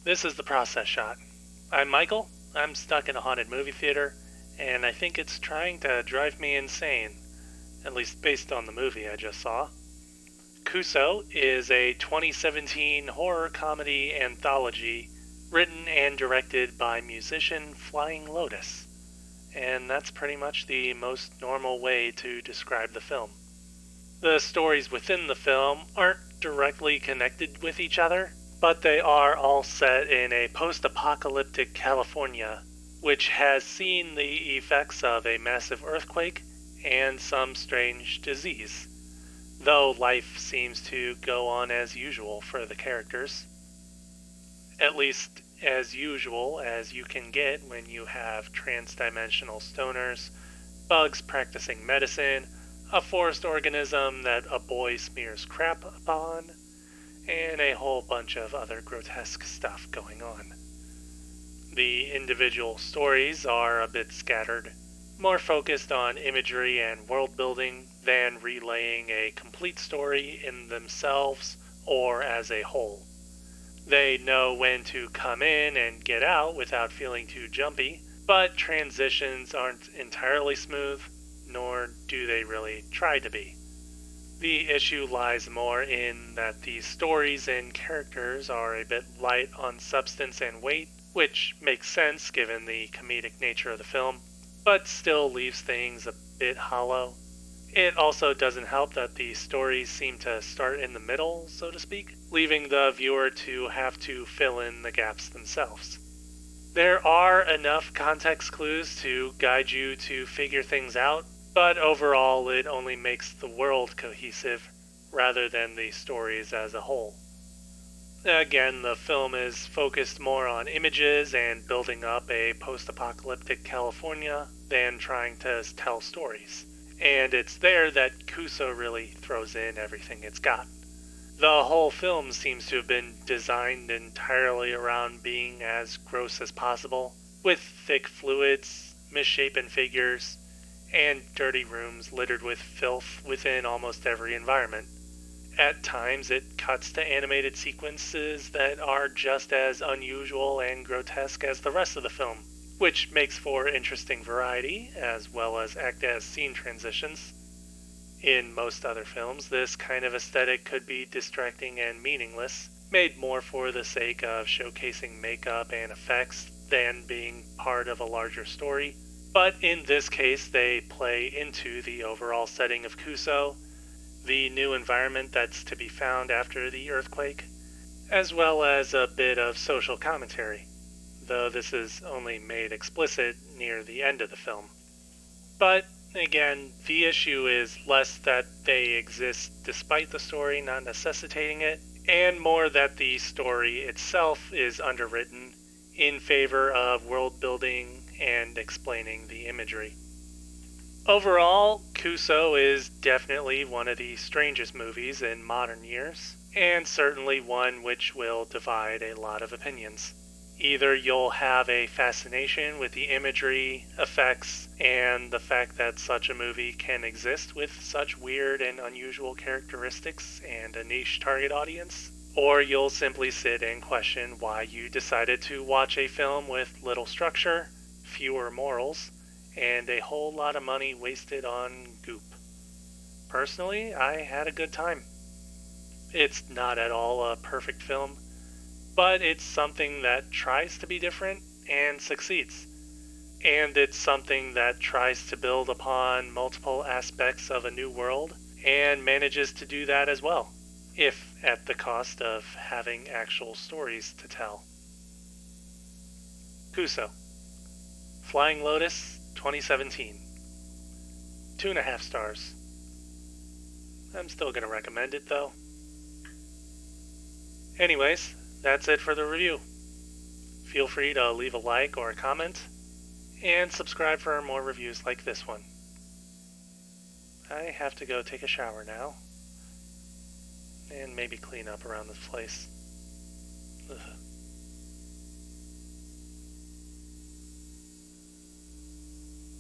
This is the process shot. I'm Michael. I'm stuck in a haunted movie theater, and I think it's trying to drive me insane, at least based on the movie I just saw. Kuso is a 2017 horror comedy anthology written and directed by musician Flying Lotus, and that's pretty much the most normal way to describe the film. The stories within the film aren't directly connected with each other, but they are all set in a post-apocalyptic California, which has seen the effects of a massive earthquake and some strange disease, though life seems to go on as usual for the characters. At least as usual as you can get when you have trans-dimensional stoners, bugs practicing medicine, a forest organism that a boy smears crap upon, and a whole bunch of other grotesque stuff going on. The individual stories are a bit scattered, more focused on imagery and world building than relaying a complete story in themselves or as a whole. They know when to come in and get out without feeling too jumpy, but transitions aren't entirely smooth, nor do they really try to be. The issue lies more in that the stories and characters are a bit light on substance and weight, which makes sense given the comedic nature of the film, but still leaves things a bit hollow. It also doesn't help that the stories seem to start in the middle, so to speak, leaving the viewer to have to fill in the gaps themselves. There are enough context clues to guide you to figure things out, but overall it only makes the world cohesive rather than the stories as a whole. Again, the film is focused more on images and building up a post-apocalyptic California than trying to tell stories. And it's there that Kuso really throws in everything it's got. The whole film seems to have been designed entirely around being as gross as possible, with thick fluids, misshapen figures, and dirty rooms littered with filth within almost every environment. At times, it cuts to animated sequences that are just as unusual and grotesque as the rest of the film, which makes for interesting variety, as well as act as scene transitions. In most other films, this kind of aesthetic could be distracting and meaningless, made more for the sake of showcasing makeup and effects than being part of a larger story. But in this case, they play into the overall setting of Kuso, the new environment that's to be found after the earthquake, as well as a bit of social commentary, though this is only made explicit near the end of the film. But again, the issue is less that they exist despite the story not necessitating it, and more that the story itself is underwritten in favor of world building and explaining the imagery. Overall, Kuso is definitely one of the strangest movies in modern years, and certainly one which will divide a lot of opinions. Either you'll have a fascination with the imagery, effects, and the fact that such a movie can exist with such weird and unusual characteristics and a niche target audience, or you'll simply sit and question why you decided to watch a film with little structure, fewer morals, and a whole lot of money wasted on goop. Personally, I had a good time. It's not at all a perfect film, but it's something that tries to be different and succeeds. And it's something that tries to build upon multiple aspects of a new world and manages to do that as well, if at the cost of having actual stories to tell. Kuso, Flying Lotus, 2017. 2.5 stars. I'm still gonna recommend it though. Anyways, that's it for the review. Feel free to leave a like or a comment, and subscribe for more reviews like this one. I have to go take a shower now, and maybe clean up around this place. Ugh.